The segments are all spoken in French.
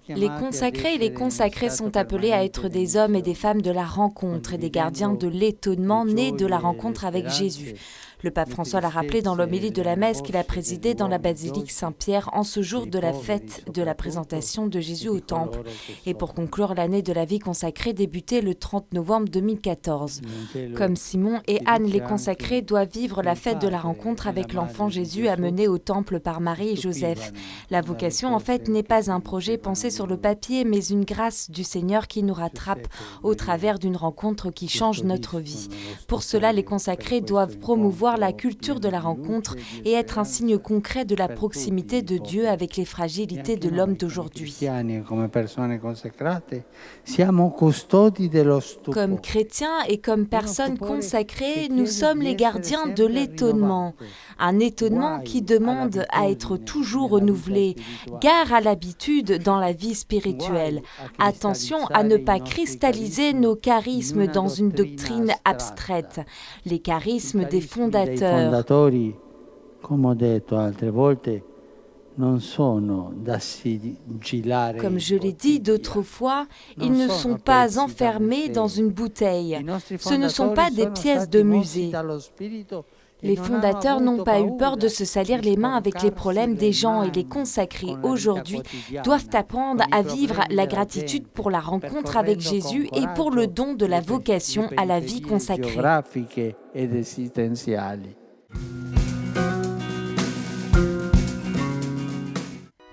Les consacrés et les consacrées sont appelés à être des hommes et des femmes de la rencontre et des gardiens de l'étonnement né de la rencontre avec Jésus. Le pape François l'a rappelé dans l'homélie de la messe qu'il a présidée dans la basilique Saint-Pierre en ce jour de la fête de la présentation de Jésus au Temple et pour conclure l'année de la vie consacrée débutée le 30 novembre 2014. Comme Simon et Anne, les consacrés doivent vivre la fête de la rencontre avec l'enfant Jésus amené au Temple par Marie et Joseph. La vocation, en fait, n'est pas un projet pensé sur le papier, mais une grâce du Seigneur qui nous rattrape au travers d'une rencontre qui change notre vie. Pour cela, les consacrés doivent promouvoir la culture de la rencontre et être un signe concret de la proximité de Dieu avec les fragilités de l'homme d'aujourd'hui. Comme chrétiens et comme personnes consacrées, nous sommes les gardiens de l'étonnement. Un étonnement qui demande à être toujours renouvelé. Gare à l'habitude dans la vie spirituelle. Attention à ne pas cristalliser nos charismes dans une doctrine abstraite. Les charismes des fondateurs. Comme je l'ai dit d'autres fois, ils ne sont pas enfermés dans une bouteille. Ce ne sont pas des pièces de musée. Les fondateurs n'ont pas eu peur de se salir les mains avec les problèmes des gens et les consacrés aujourd'hui doivent apprendre à vivre la gratitude pour la rencontre avec Jésus et pour le don de la vocation à la vie consacrée.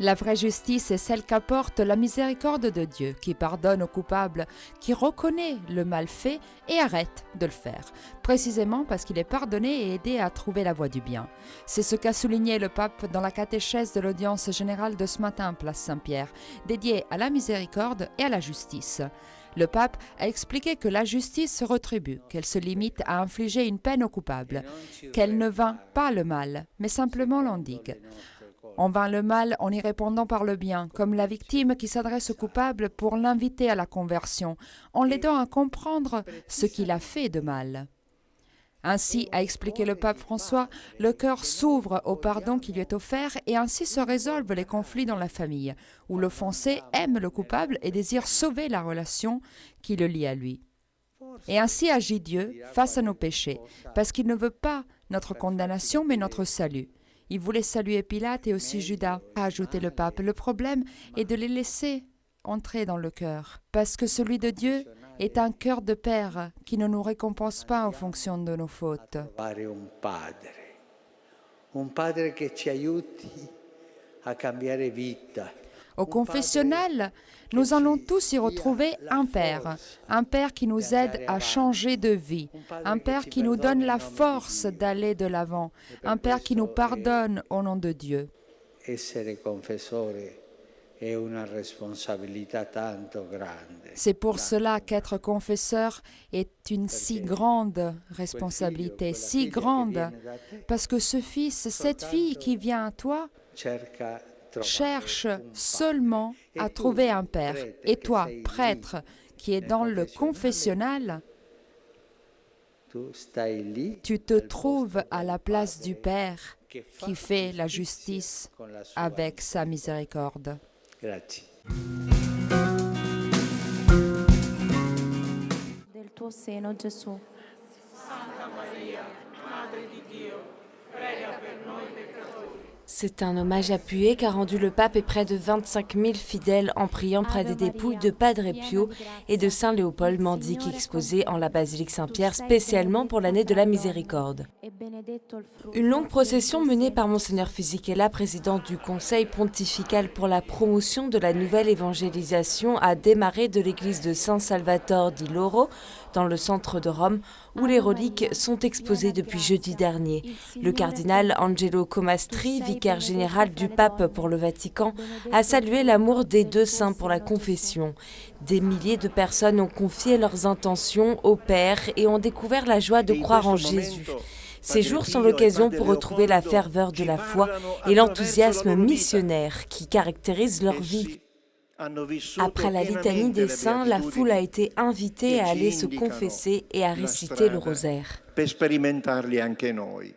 La vraie justice est celle qu'apporte la miséricorde de Dieu, qui pardonne aux coupables, qui reconnaît le mal fait et arrête de le faire, précisément parce qu'il est pardonné et aidé à trouver la voie du bien. C'est ce qu'a souligné le pape dans la catéchèse de l'audience générale de ce matin, place Saint-Pierre, dédiée à la miséricorde et à la justice. Le pape a expliqué que la justice se retribue, qu'elle se limite à infliger une peine aux coupables, qu'elle ne vainc pas le mal, mais simplement l'endigue. On vainc le mal en y répondant par le bien, comme la victime qui s'adresse au coupable pour l'inviter à la conversion, en l'aidant à comprendre ce qu'il a fait de mal. Ainsi, a expliqué le pape François, le cœur s'ouvre au pardon qui lui est offert et ainsi se résolvent les conflits dans la famille, où l'offensé aime le coupable et désire sauver la relation qui le lie à lui. Et ainsi agit Dieu face à nos péchés, parce qu'il ne veut pas notre condamnation mais notre salut. Il voulait saluer Pilate et aussi Judas, a ajouté le pape. Le problème est de les laisser entrer dans le cœur, parce que celui de Dieu est un cœur de père qui ne nous récompense pas en fonction de nos fautes. Un padre che ci aiuti a cambiare vita. Au confessionnal, nous allons tous y retrouver un Père qui nous aide à changer de vie, un Père qui nous donne la force d'aller de l'avant, un Père qui nous pardonne au nom de Dieu. C'est pour cela qu'être confesseur est une si grande responsabilité, si grande, parce que ce fils, cette fille qui vient à toi, cherche seulement à trouver un père. Et toi, prêtre, qui es dans le confessionnal, tu te trouves à la place du Père qui fait la justice avec sa miséricorde. Grazie. Del tuo seno, Gesù. Santa Maria, Madre di Dio, prega per noi peccatori. C'est un hommage appuyé qu'a rendu le pape et près de 25 000 fidèles en priant près des dépouilles de Padre Pio et de Saint Léopold Mandic exposés en la basilique Saint-Pierre spécialement pour l'année de la miséricorde. Une longue procession menée par Monseigneur Fisichella, président du Conseil pontifical pour la promotion de la nouvelle évangélisation, a démarré de l'église de San Salvatore di Loro, dans le centre de Rome, où les reliques sont exposées depuis jeudi dernier. Le cardinal Angelo Comastri, vicaire général du pape pour le Vatican, a salué l'amour des deux saints pour la confession. Des milliers de personnes ont confié leurs intentions au Père et ont découvert la joie de croire en Jésus. Ces jours sont l'occasion pour retrouver la ferveur de la foi et l'enthousiasme missionnaire qui caractérisent leur vie. Après la litanie des saints, la foule a été invitée à aller se confesser et à réciter le rosaire. Per sperimentarli anche noi.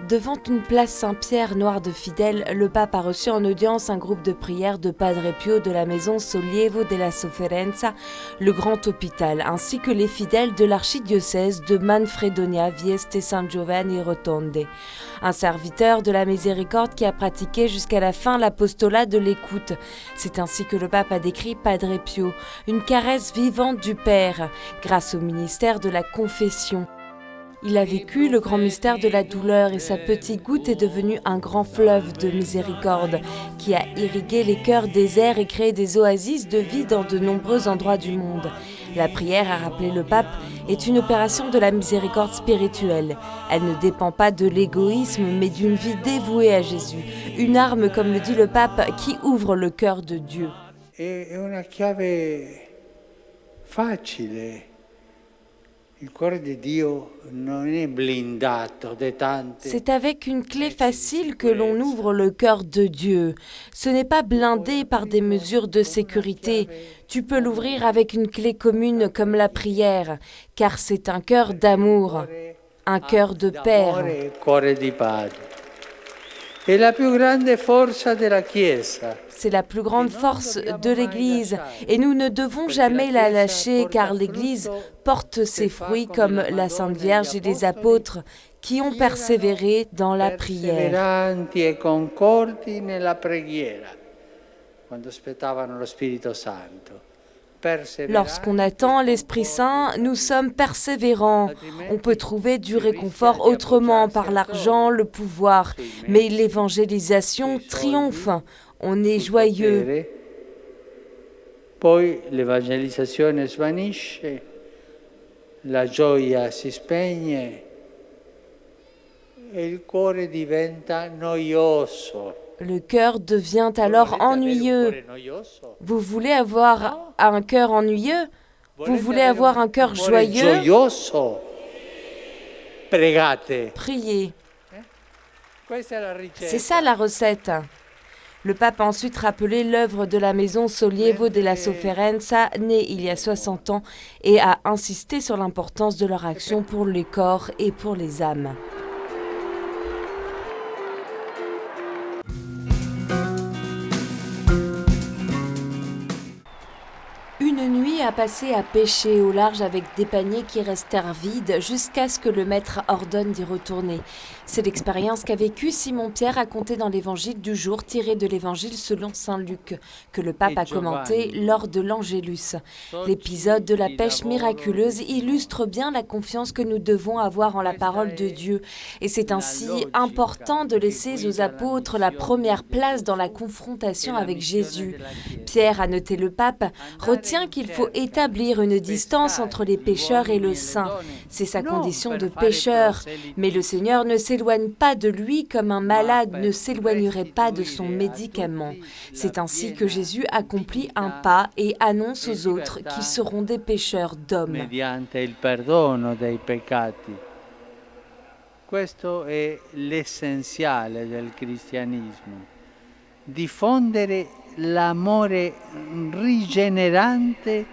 Devant une place Saint-Pierre noire de fidèles, le pape a reçu en audience un groupe de prière de Padre Pio de la maison Sollievo della Sofferenza, le grand hôpital, ainsi que les fidèles de l'archidiocèse de Manfredonia, Vieste San Giovanni Rotonde. Un serviteur de la miséricorde qui a pratiqué jusqu'à la fin l'apostolat de l'écoute. C'est ainsi que le pape a décrit Padre Pio, une caresse vivante du Père, grâce au ministère de la confession. Il a vécu le grand mystère de la douleur et sa petite goutte est devenue un grand fleuve de miséricorde qui a irrigué les cœurs déserts et créé des oasis de vie dans de nombreux endroits du monde. La prière, a rappelé le pape, est une opération de la miséricorde spirituelle. Elle ne dépend pas de l'égoïsme mais d'une vie dévouée à Jésus. Une arme, comme le dit le pape, qui ouvre le cœur de Dieu. È una chiave facile. Il cuore di Dio non è blindato da tante. C'est avec une clé facile que l'on ouvre le cœur de Dieu. Ce n'est pas blindé par des mesures de sécurité. Tu peux l'ouvrir avec une clé commune comme la prière, car c'est un cœur d'amour, un cœur de Père. Cuore di Padre. È la più grande forza della Chiesa. C'est la plus grande force de l'Église et nous ne devons jamais la lâcher car l'Église porte ses fruits comme la Sainte Vierge et les apôtres qui ont persévéré dans la prière. Perseveranti e concordi nella preghiera, quando aspettavano lo Spirito Santo. Lorsqu'on attend l'Esprit Saint, nous sommes persévérants. On peut trouver du réconfort autrement, par l'argent, le pouvoir. Mais l'évangélisation triomphe. On est joyeux. Poi l'evangelizzazione svanisce, la gioia si spegne e il cuore diventa noioso. Le cœur devient alors ennuyeux. Vous voulez avoir un cœur ennuyeux? Vous voulez avoir un cœur joyeux? Priez. C'est ça la recette. Le pape a ensuite rappelé l'œuvre de la maison Sollievo della Sofferenza, née il y a 60 ans, et a insisté sur l'importance de leur action pour les corps et pour les âmes. Une nuit a passé à pêcher au large avec des paniers qui restèrent vides jusqu'à ce que le maître ordonne d'y retourner. C'est l'expérience qu'a vécue Simon-Pierre racontée dans l'évangile du jour tiré de l'évangile selon saint Luc, que le pape a commenté lors de l'Angélus. L'épisode de la pêche miraculeuse illustre bien la confiance que nous devons avoir en la parole de Dieu. Et c'est ainsi important de laisser aux apôtres la première place dans la confrontation avec Jésus. Pierre, a noté le pape, retient qu'il faut établir une distance entre les pécheurs et le saint. C'est sa condition de pécheur. Mais le Seigneur ne s'éloigne pas de lui comme un malade ne s'éloignerait pas de son médicament. C'est ainsi que Jésus accomplit un pas et annonce aux autres qu'ils seront des pécheurs d'hommes. Mediante il perdono dei peccati. Questo è l'essenziale del cristianesimo. Diffondere l'amore rigenerante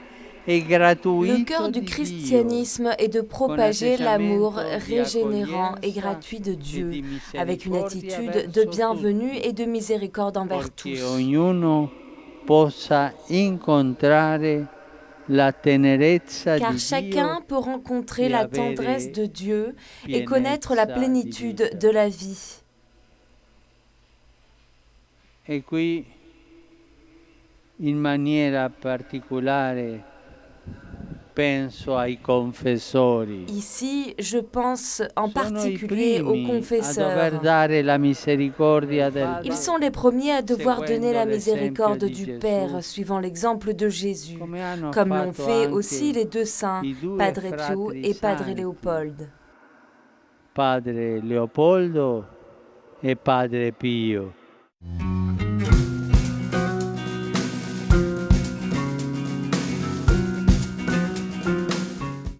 e gratuito. Le cœur du christianisme est de propager l'amour régénérant et gratuit de Dieu, avec une attitude de bienvenue et de miséricorde envers tous. Ognuno possa incontrare la tenerezza Car di chacun Dio peut rencontrer la tendresse de Dieu et connaître la plénitude de la vie. E qui in maniera particolare penso ai confessori. Ici, je pense en particulier aux A confesseurs. dover dare la misericordia del Ils sont les premiers à devoir donner la miséricorde du Père, suivant l'exemple de Jésus, comme l'ont fait aussi les deux saints, Padre Pio et Padre Leopoldo. Padre Leopoldo e Padre Pio.